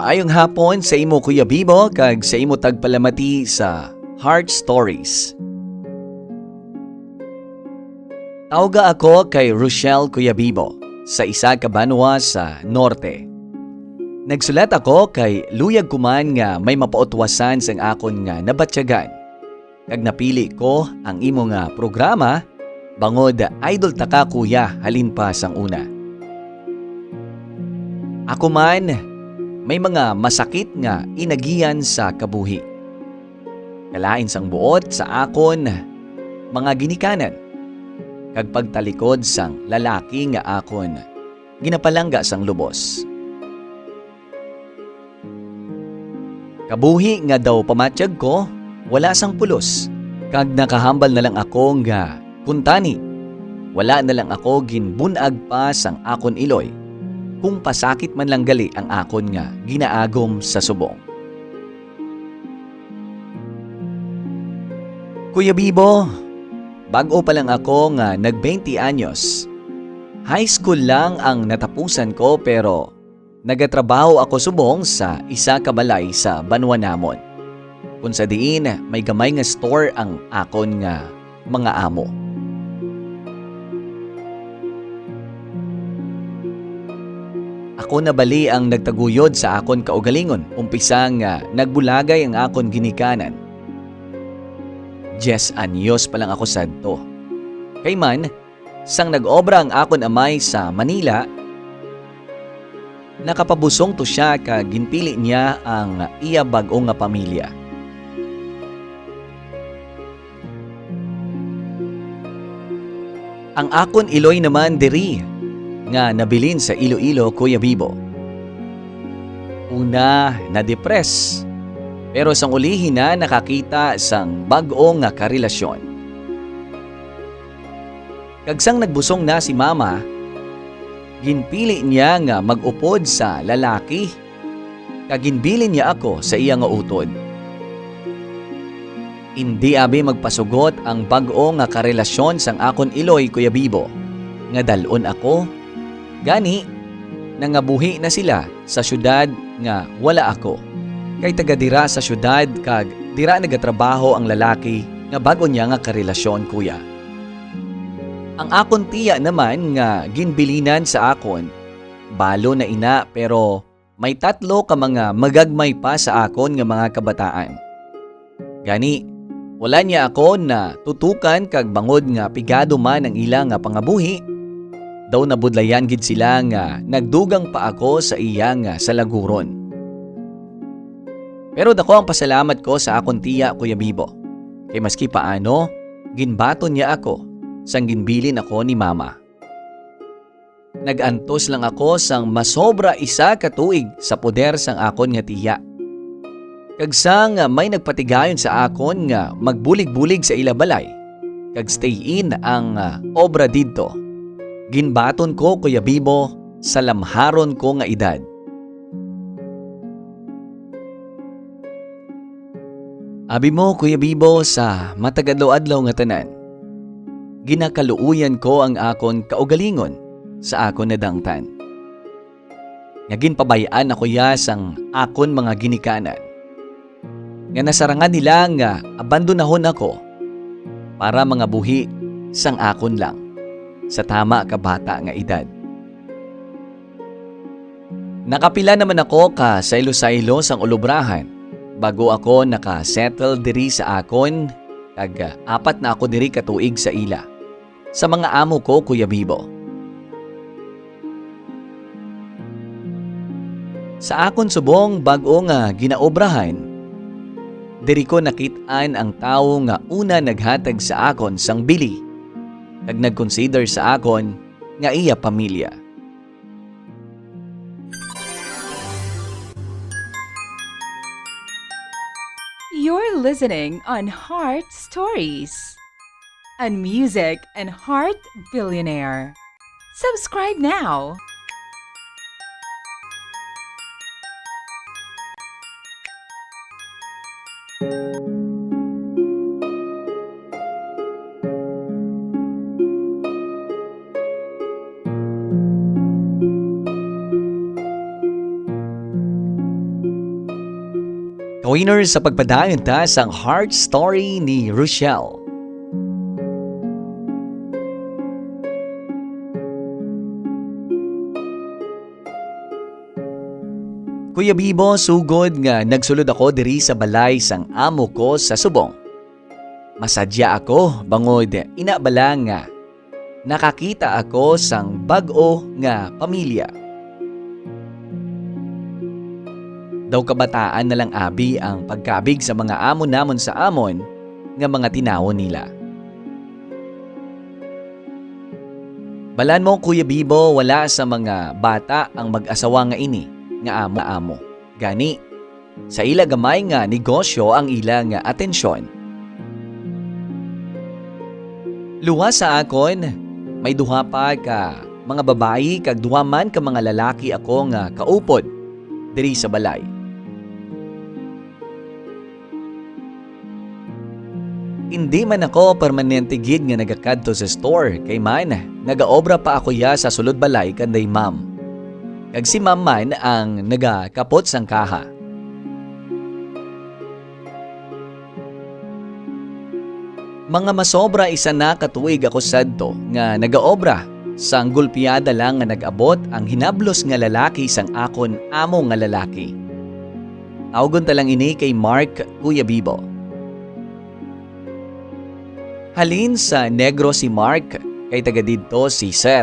Maayong hapon sa imo Kuya Bibo kag sa imo tagpalamati sa Heart Stories. Tawga ako kay Rochelle Kuya Bibo sa isa ka banwa sa Norte. Nagsulat ako kay luyag kuman nga may mapautwasan sang akon nga nabatyagan. Kag napili ko ang imo nga programa bangod idol taka kuya halin pa sang una. Ako man may mga masakit nga inagiyan sa kabuhi. Kalain sang buot sa akon mga ginikanan. Kag pagtalikod sang lalaki nga akon ginapalangga sang lubos. Kabuhi nga daw pamatsyag ko, wala sang pulos. Kag nakahambal na lang ako nga kuntani. Wala na lang ako ginbunag pa sang akon iloy. Kung pasakit man lang gali ang akon nga ginaagom sa subong. Kuya Bibo, bago pa lang ako nga nag-20 anyos. High school lang ang natapusan ko pero nagatrabaho ako subong sa isa ka balay sa banwa namon. Kung sa diin may gamay nga store ang akon nga mga amo. Ako na bali ang nagtaguyod sa akon kaugalingon. Umpisa nga nagbulagay ang akon ginikanan. 10 anyos pa lang ako sadto. Kay man, sang nag-obra ang akon amay sa Manila, nakapabusong to siya kag ginpili niya ang iya bag-o nga pamilya. Ang akon iloy naman diri nga nabilin sa Iloilo, Kuya Bibo. Una, na-depress. Pero sang ulihin na nakakita sang bag-o nga karelasyon. Kagsang nagbusong na si Mama, ginpili niya nga mag-upod sa lalaki. Kaginbilin niya ako sa iya nga utod. Hindi abi magpasugot ang bag-o nga karelasyon sang akon iloy, Kuya Bibo. Nga dalon ako. Gani, nangabuhi na sila sa syudad nga wala ako. Kay taga dira sa syudad kag dira nagatrabaho ang lalaki nga bago niya nga karelasyon, kuya. Ang akon tiya naman nga ginbilinan sa akon, balo na ina pero may 3 ka mga magagmay pa sa akon nga mga kabataan. Gani, wala niya ako na tutukan kag bangod nga pigado man ang ilang nga pangabuhi. Daw nabudlayan gid sila nga nagdugang pa ako sa iya nga salaguron. Pero dako ang pasalamat ko sa akon tiya, Kuya Bibo. Kay maski paano, ginbaton niya ako sang ginbilin ako ni Mama. Nagantos lang ako sang masobra 1 ka tuig sa poder sang akon nga tiya. Kagsang may nagpatigayon sa akon nga magbulig-bulig sa ila balay. Kag stay in ang obra didto. Ginbaton ko, Kuya Bibo, sa lamharon ko nga edad. Abi mo, Kuya Bibo, sa matagadlaw-adlaw nga tanan. Ginakaluuyan ko ang akon kaugalingon sa akon nadangtan. Nga ginpabayaan ako ya sang akon mga ginikanan. Nga nasarangan nila nga abandonahon ako para mga buhi sang akon lang. Sa tama ka bata nga edad. Nakapila naman ako ka saylo-saylo sang ulubrahan bago ako nakasettle diri sa akon kag 4 na ako diri katuig sa ila. Sa mga amo ko, Kuya Bibo. Sa akon subong bago nga ginaobrahan, diri ko nakit-an ang tawo nga una naghatag sa akon sang bili. Kag nag-consider sa akon nga iya pamilya. You're listening on Heart Stories, a music and heart billionaire. Subscribe now. Ka-winner sa pagpadayon ta sang Heart Story ni Rochelle. Kuya Bibo, sugod nga nagsulod ako diri sa balay sang amo ko sa Subong. Masadya ako bangod inabala nga nakakita ako sang bag-o nga pamilya. Daw kabataan na lang abi ang pagkabig sa mga amo namon sa amon nga mga tinawon nila. Balan mo Kuya Bibo, wala sa mga bata ang mag-asawa nga ini nga amo. Gani, sa ila gamay nga negosyo ang ila nga atensyon. Luwas sa akon, may duha pa ka mga babayi kag duha man ka mga lalaki ako nga kaupod diri sa balay. Hindi man ako permanente gid nga nagakadto sa store kay man nagaobra pa ako ya sa sulod balay kanday ma'am. Kag si ma'am man ang nagakapot sang kaha. Mga masobra isa na katuig ako sadto nga nagaobra sang gulpiyada lang nga nag-abot ang hinablos nga lalaki sang akon amo nga lalaki. Tawgon ta lang ini kay Mark, Kuya Bibo. Halin sa Negro si Mark kay taga didto si Sir.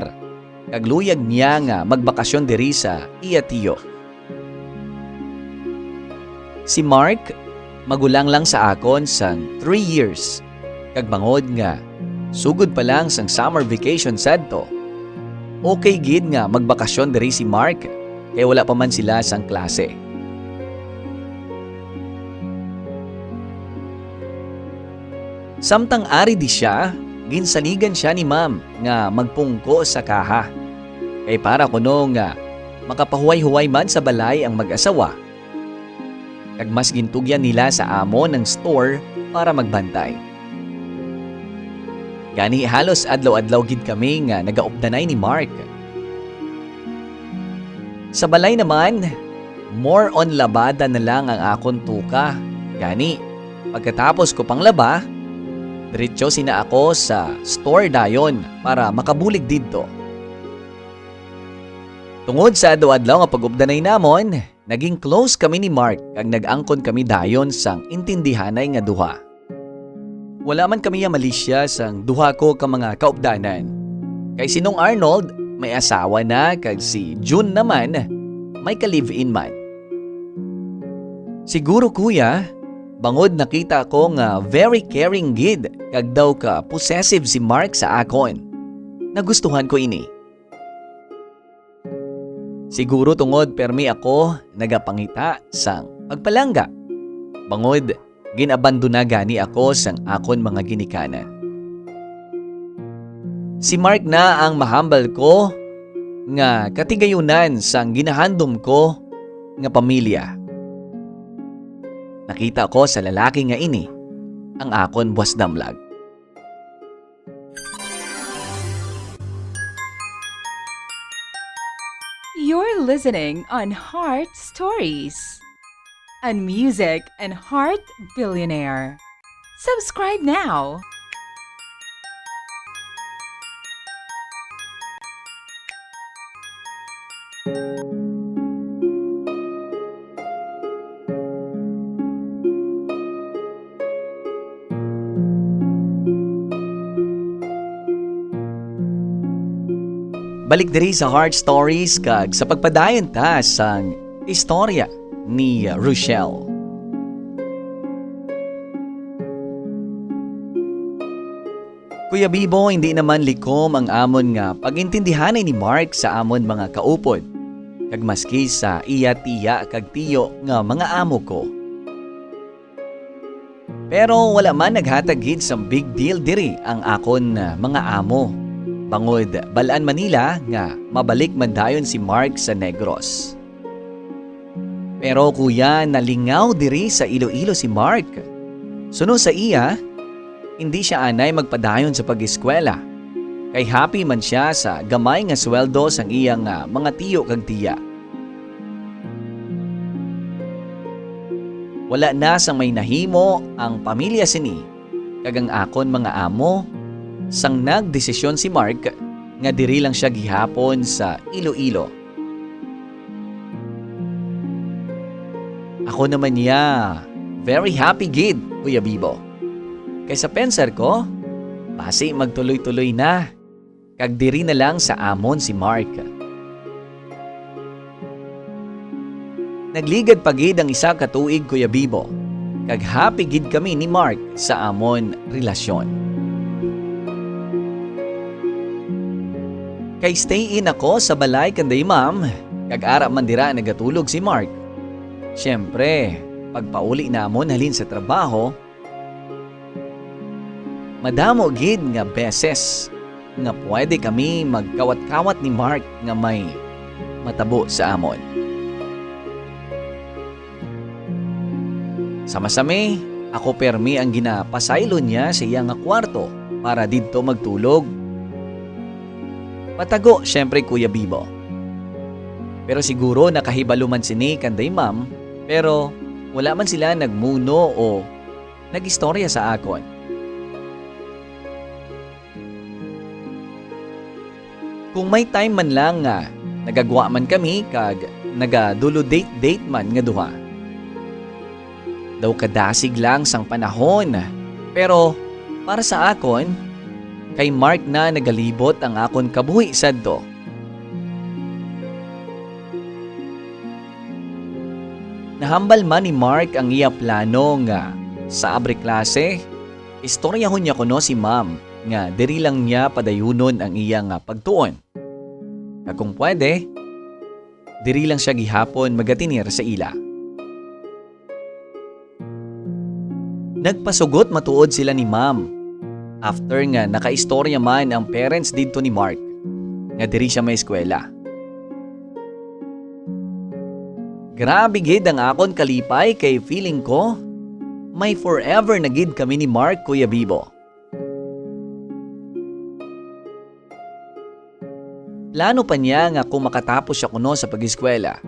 Kagluyag niya nga magbakasyon diri sa iya tiyo. Si Mark magulang lang sa akon sang 3 years. Kag bangod nga sugod pa lang sang summer vacation sadto. Okay gid nga magbakasyon diri si Mark kay wala pa man sila sang klase. Samtang ari di siya, ginsaligan siya ni ma'am nga magpungko sa kaha. Kay para kuno nga makapahuway-huway man sa balay ang mag-asawa. Kag mas gintugyan nila sa amo ng store para magbantay. Gani halos adlaw-adlaw gid kami nga nagaupdanay ni Mark. Sa balay naman, more on labada na lang ang akon tuka. Gani, pagkatapos ko pang laba, diretso sina ako sa store dayon para makabulig didto. Tungod sa adlaw-adlaw nga pag-updanay namon, naging close kami ni Mark kag nag-angkon kami dayon sang intindihanay nga duha. Wala man kami yang malisya sang duha ko ka mga kaupdanan. Kay sinong Arnold may asawa na kag si June naman may ka-live-in man. Siguro kuya, bangod nakita ko nga very caring gid kag daw ka possessive si Mark sa akon. Nagustuhan ko ini. Siguro tungod permi ako nagapangita sang pagpalangga. Bangod ginabandona gani ako sang akon mga ginikanan. Si Mark na ang mahambal ko nga katigayunan sang ginahandom ko nga pamilya. Nakita ko sa lalaki nga ini ang akon buwas damlag. You're listening on Heart Stories, a music and heart billionaire. Subscribe now. Balik diri sa Heart Stories kag sa pagpadayon ta sang istorya ni Rochelle. Kuya Bibo, hindi naman likom ang amon nga pagintindihanay ni Mark sa amon mga kaupod. Kag maski sa iya tiya kag tiyo nga mga amo ko. Pero wala man naghatag gid sang big deal diri ang akon mga amo. Bangod Balaan Manila nga mabalik man dayon si Mark sa Negros. Pero kuya, nalingaw diri sa Iloilo si Mark. Suno sa iya, hindi siya anay magpadayon sa pag-eskwela. Kay happy man siya sa gamay nga sweldo sang iyang mga tiyo kag tiya. wala na sa may nahimo ang pamilya sini, kagang akon mga amo, sang nagdesisyon si Mark nga diri lang siya gihapon sa Iloilo. Ako naman niya, very happy gid, Kuya Bibo. Kaysa penser ko, basi magtuloy-tuloy na, kag diri na lang sa amon si Mark. Nagligad pa gid ang isa ka tuig, Kuya Bibo, kag happy gid kami ni Mark sa amon relasyon. Kay stay in ako sa balay kanday ma'am, kag ara man dira nagatulog si Mark. Siyempre, pagpauli namon halin sa trabaho, madamo gid nga beses nga pwede kami magkawat-kawat ni Mark nga may matabo sa amon. Sama-sami, ako permi ang ginapasaylo niya sa iyang kwarto para didto magtulog. Patago, syempre Kuya Bibo. Pero siguro nakahibalo man sini kanday ma'am, pero wala man sila nagmuno o nagistorya sa akon. Kung may time man lang nga, nagagwa man kami kag nagadulo date man nga duha. Daw kadasig lang sang panahon. Pero para sa akon, kay Mark na nagalibot ang akon kabuhi sadto. Nahambal man ni Mark ang iya plano nga sa abre klase, istoryahon niya kuno si ma'am nga diri lang niya padayunon ang iyang pagtuon. Kag kung pwede, diri lang siya gihapon magatinir sa ila. Nagpasugot matuod sila ni ma'am. After nga nakaistorya man ang parents dito ni Mark, nga diri siya may eskwela. Grabe gid ang akon kalipay kay feeling ko, may forever na gid kami ni Mark, Kuya Bibo. Plano pa niya nga kung makatapos siya kuno sa pag-eskwela,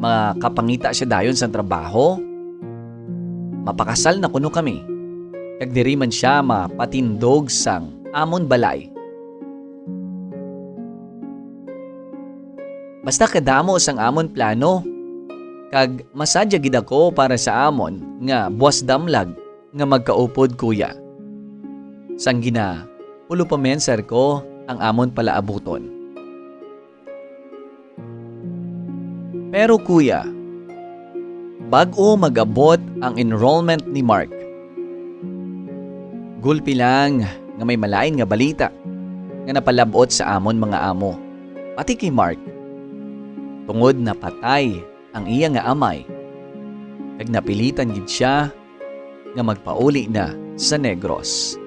makapangita siya dayon sa trabaho, mapakasal na kuno kami, kag diri man siya mapatindog sang amon balay. Basta kadamo sang amon plano, kag masadya gid ako para sa amon nga buwas damlag nga magkaupod kuya. Sang gina, ulo pa menser ko ang amon pala abuton. Pero kuya, bag-o mag-abot ang enrollment ni Mark, gulpi lang nga may malain nga balita nga napalabot sa amon mga amo, pati kay Mark. Tungod na patay ang iya nga amay, kag napilitan gid siya nga magpauli na sa Negros.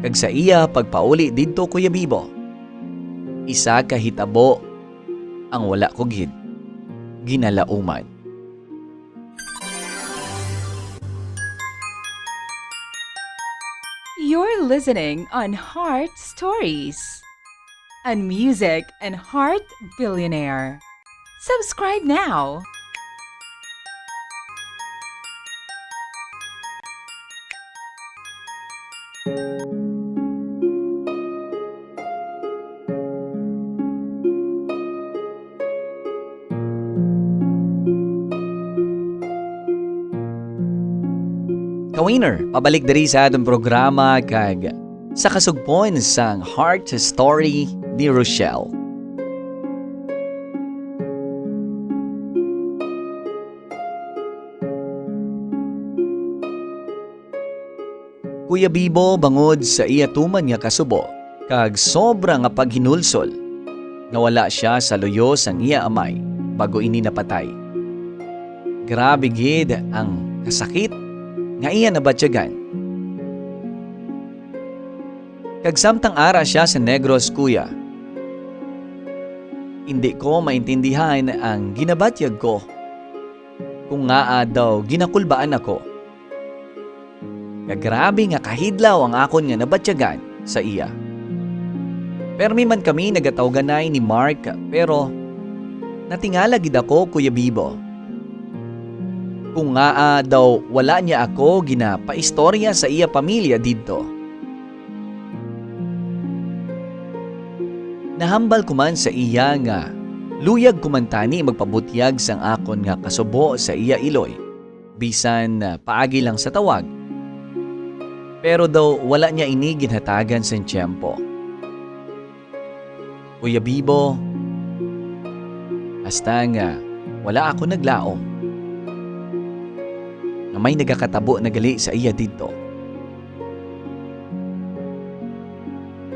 Kag sa iya pagpauli didto, Kuya Bibo, isa ka hitabo ang wala ko gid ginalauman. You're listening on Heart Stories, and Music and Heart Billionaire. Subscribe now. Ka-winner, pabalik diri sa atong programa kag sa kasugpon sang Heart Story ni Rochelle. Kuya Bibo bangod sa iya tuman nga kasubo, kag sobra nga paghinulsol, nawala siya sa luyo sang iya amay bago ini napatay. Grabe gid ang kasakit nga iya nabatyagan. Kag samtang ara siya sa Negros, kuya, hindi ko maintindihan ang ginabatyag ko. Kung nga daw ginakulbaan ako. Kag grabe nga kahidlaw ang akon nga nabatyagan sa iya. Permi man kami nagatawganay ni Mark, pero natingala gid ako, Kuya Bibo. kung nga daw wala niya ako ginapaistorya sa iya pamilya didto. Nahambal ko man sa iya nga luyag kumantani magpabutyag sang akon nga kasubo sa iya iloy, bisan paagi lang sa tawag. Pero daw wala niya ini ginhatagan sa tiyempo. Kuya Bibo, hasta nga wala ako naglaom na may nagakatabo na gali sa iya dito.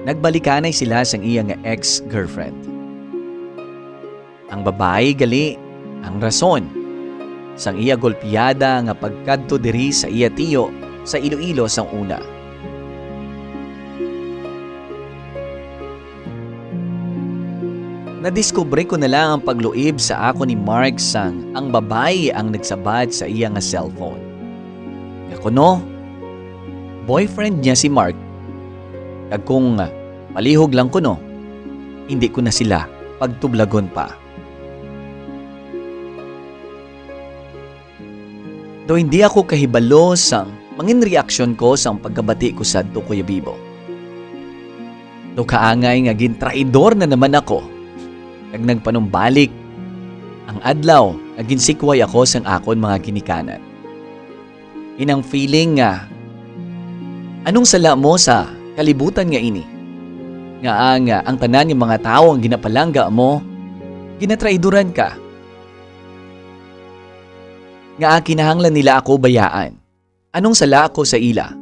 Nagbalikanay sila sang iya nga ex-girlfriend. Ang babae gali ang rason sang iya golpiyada nga pagkadto diri sa iya tiyo sa Iloilo sang una. Nadiskubre ko na lang ang pagluib sa ako ni Mark sang ang babae ang nagsabat sa iya nga cellphone. Nga kuno, boyfriend niya si Mark. Kag kung palihog lang kuno, hindi ko na sila pagtublagon pa. Do hindi ako kahibalo sang mangin reaksyon ko sang pagkabati ko sa Kuya Bibo. Do kaangay nga gintraidor na naman ako. Kag nagpanumbalik ang adlaw nga ginsikway ako sang akon mga ginikanan. Inang feeling nga anong sala mo sa kalibutan nga ini? Nga ang tanan ng mga tao ang ginapalangga mo, ginatraiduran ka. Nga kinahanglan nila ako bayaan. Anong sala ako sa ila?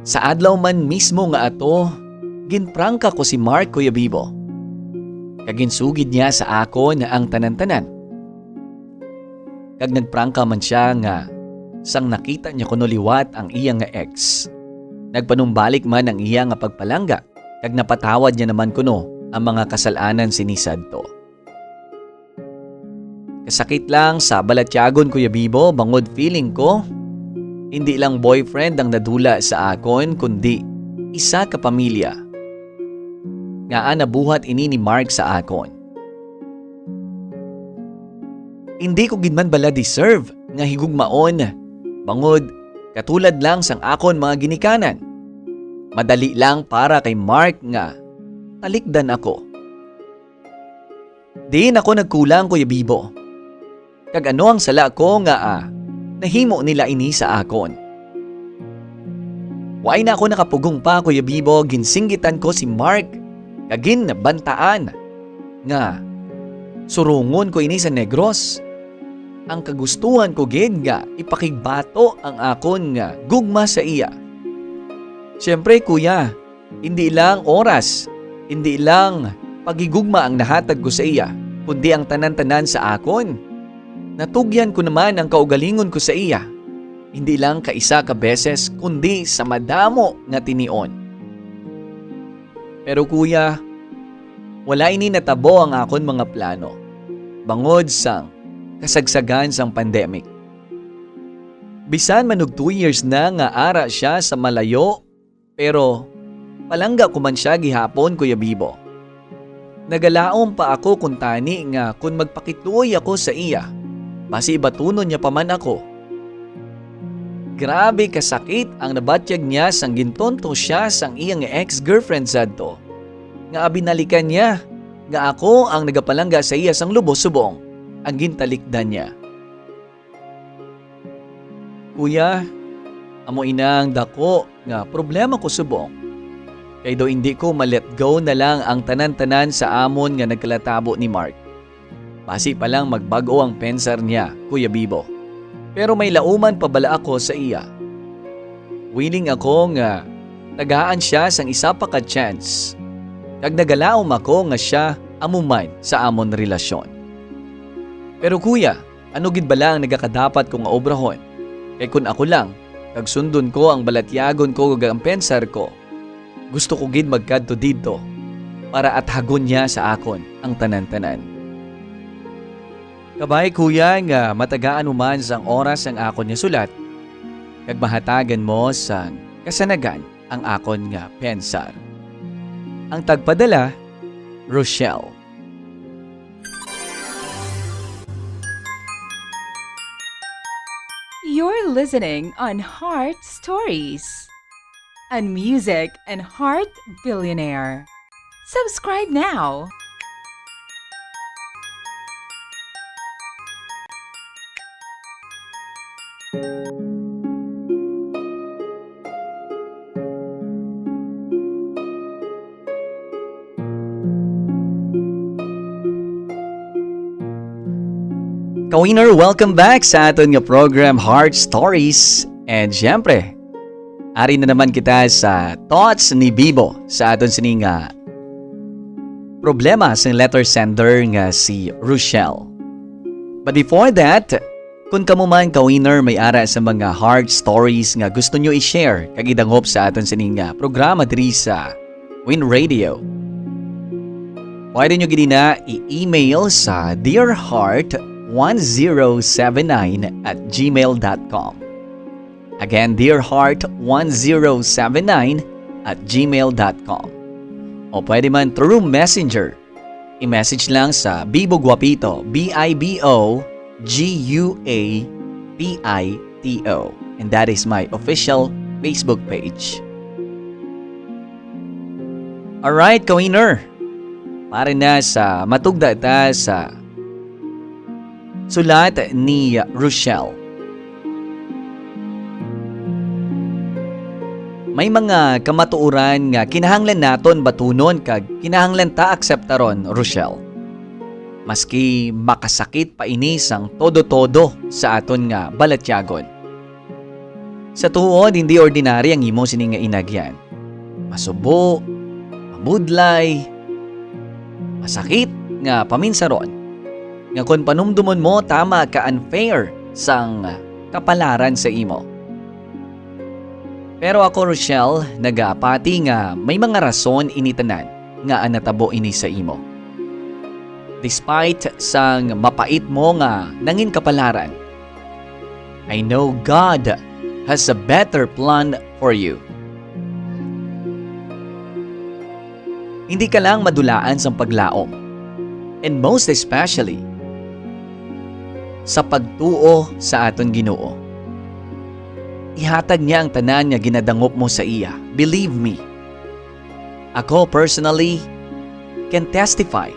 Sa adlaw man mismo nga ato, ginprangka ko si Mark, Kuya Bibo. Kaginsugid niya sa ako na ang tanan-tanan. Kag nagprangka man siya nga sang nakita niya kuno liwat ang iya nga ex. Nagpanumbalik man ang iya nga pagpalangga, kag napatawad niya naman kuno ang mga kasalanan sinisadto. Kasakit lang sa balatyagon, Kuya Bibo, bangod feeling ko, hindi lang boyfriend ang nadula sa akon, kundi isa ka pamilya. Nga nabuhat ini ni Mark sa akon. Hindi ko gid man bala deserve nga higugmaon, bangod katulad lang sang akon mga ginikanan. Madali lang para kay Mark nga talikdan ako. Di ako nagkulang, Kuya Bibo. Kag ano ang sala ko nga nahimo nila ini sa akon. Way na ako nakapugong pa, Kuya Bibo, ginsinggitan ko si Mark kagin bantaan nga surungon ko ini sa Negros. Ang kagustuhan ko gid nga ipakigbato ang akon nga gugma sa iya. Siyempre, Kuya, hindi lang oras, hindi lang pagigugma ang nahatag ko sa iya, kundi ang tanan-tanan sa akon. Natugyan ko naman ang kaugalingon ko sa iya. Hindi lang kaisa ka beses, kundi sa madamo nga tinion. Pero Kuya, wala ini natabo ang akon mga plano. Bangod sang kasagsagan sang pandemic. Bisan man og 2 years na nga ara siya sa malayo, pero palangga ko man siya gihapon, Kuya Bibo. Nagalaom pa ako kung tani nga kung magpakituoy ako sa iya, basi batunon niya pa man ako. Grabe kasakit ang nabatyag niya sang gintonto siya sang iyang ex-girlfriend sadto. Nga binalikan niya, nga ako ang nagapalangga sa iya sang lubos subong, ang gintalikdan niya. Kuya, amo inang dako nga problema ko subong. Kay do hindi ko ma-let go na lang ang tanan-tanan sa amon nga nagkalatabo ni Mark. Basi pa lang magbago ang pensar niya, Kuya Bibo. Pero may lauman pa bala ako sa iya. Willing ako nga tagaan siya sang isa pa ka chance. Kag nagalaom ako nga siya amuman sa amon relasyon. Pero Kuya, ano gid bala ang nagakadapat kong obrahon? Kay kun ako lang, kag sundon ko ang balatyagon ko kag ang pensar ko, gusto ko gid magkadto dito para athagon niya sa akon ang tanan-tanan. Kabay Kuya nga matagaan mo man sang oras ang akon nga sulat, kag mahatagan mo sang kasanagan ang akon nga pensar. Ang tagpadala, Rochelle. listening on Heart Stories, and Music and Heart Billionaire. Subscribe now. Ka-winner, welcome back sa aton nga program Heart Stories. And syempre, ari na naman kita sa thoughts ni Bibo sa aton sining problema sa letter sender nga si Rochelle. But before that, kung kamo man ka-winner may ara sa mga heart stories nga gusto nyo i-share kagidangop sa aton sining programa diri sa Win Radio, pwede nyo gini na i-email sa dearheart1079@gmail.com. Again, dearheart1079@gmail.com. O pwede man through Messenger. I-message lang sa Bibo Guapito, BIBOGUAPITO. And that is my official Facebook page. Alright, ka-winner. Para na sa matugda ta sa sulat ni Rochelle. May mga kamatuoran nga kinahanglan naton batunon kag kinahanglan ta akseptaron, Rochelle. Maski makasakit pa ini sang todo-todo sa aton nga balatyagon. Sa tuod, hindi ordinary ang imo sining nga inagyan. Masubo, mabudlay, masakit nga paminsaron. Nga kung panumdumon mo tama ka unfair sang kapalaran sa imo. Pero ako, Rochelle, nag-aapati nga may mga rason initanan nga natabo ini sa imo. Despite sang mapait mo nga nangin kapalaran, I know God has a better plan for you. Hindi ka lang madulaan sa paglaom. And most especially, sa pagtuo sa aton Ginoo. Ihatag niya ang tanan nga ginadangop mo sa iya. Believe me. Ako personally can testify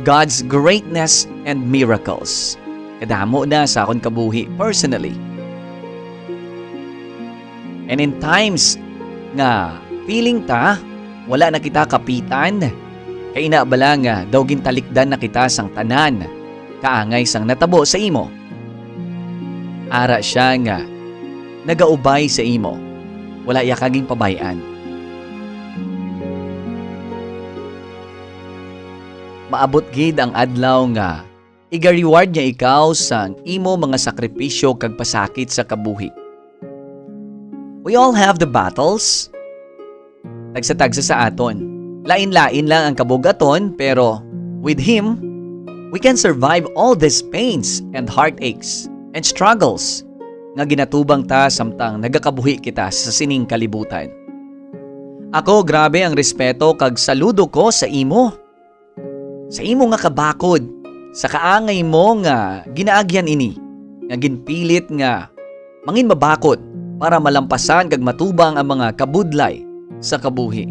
God's greatness and miracles. Kadamo na sa akong kabuhi personally. And in times nga feeling ta wala na kita kapitan, kay inaabala nga daw gintalikdan na kita sang tanan, kaangay sang natabo sa imo. Ara siya nga nagaubay sa imo, wala iya kaging pabayan. Maabot gid ang adlaw nga iga-reward niya ikaw sang imo mga sakripisyo kag pasakit sa kabuhi. We all have the battles. Tagsa-tagsa sa aton. Lain-lain lang ang kabugaton, pero with Him, we can survive all these pains and heartaches and struggles nga ginatubang ta samtang nagakabuhi kita sa sining kalibutan. Ako, grabe ang respeto kag saludo ko sa imo. Sa imo nga kabakod, sa kaangay mo nga ginaagyan ini, nga ginpilit nga mangin mabakod para malampasan kag matubang ang mga kabudlay sa kabuhi.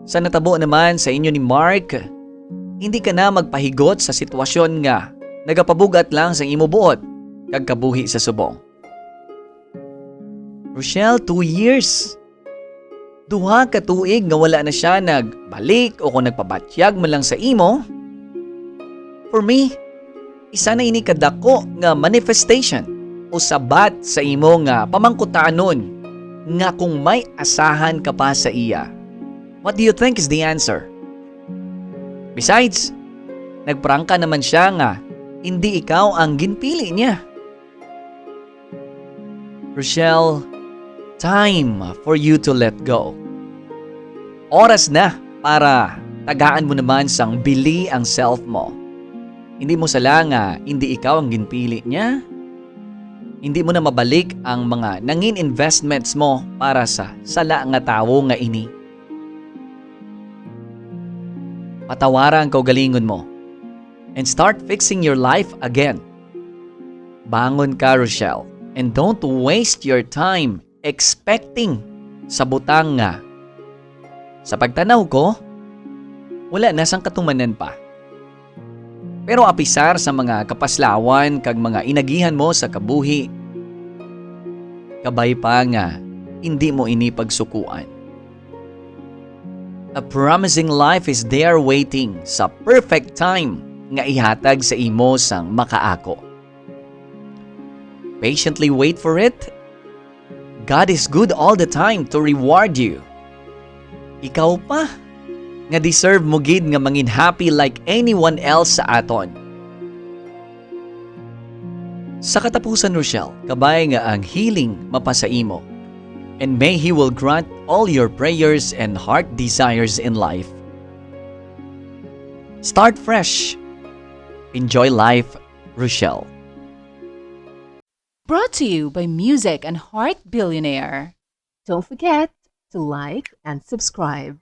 Sa natabo naman sa inyo ni Mark, hindi ka na magpahigot sa sitwasyon nga nagapabugat lang sa imo buot kag kabuhi sa subong. Rochelle, 2 years. Duha ka tuig nga wala na siya nagbalik o kung nagpabatyag man lang sa imo. For me, isa na ini kadako nga manifestation o sabat sa imo nga pamangkutanon nga kung may asahan ka pa sa iya. What do you think is the answer? Besides, nagprangka naman siya nga hindi ikaw ang ginpili niya. Rochelle, time for you to let go. Oras na para tagaan mo naman sang bili ang self mo. Hindi mo sala nga hindi ikaw ang ginpili niya. Hindi mo na mabalik ang mga nangin investments mo para sa sala nga tawo nga ini. Patawaran ang kaugalingon mo and start fixing your life again Bangon ka, Rochelle. And don't waste your time expecting sa butang nga. Sa pagtanaw ko, wala na sang katumanan pa. Pero apisar sa mga kapaslawan kag mga inagihan mo sa kabuhi, kabay pa nga, hindi mo ini pagsukuan. A promising life is there waiting sa perfect time nga ihatag sa imo sang makaako. Patiently wait for it. God is good all the time to reward you. Ikaw pa, nga deserve mo gid nga mangin happy like anyone else sa aton. Sa katapusan, Rochelle, kabay nga ang healing mapasaimo. And may He will grant all your prayers and heart desires in life. Start fresh. Enjoy life, Rochelle. Brought to you by Music and Heart Billionaire. Don't forget to like and subscribe.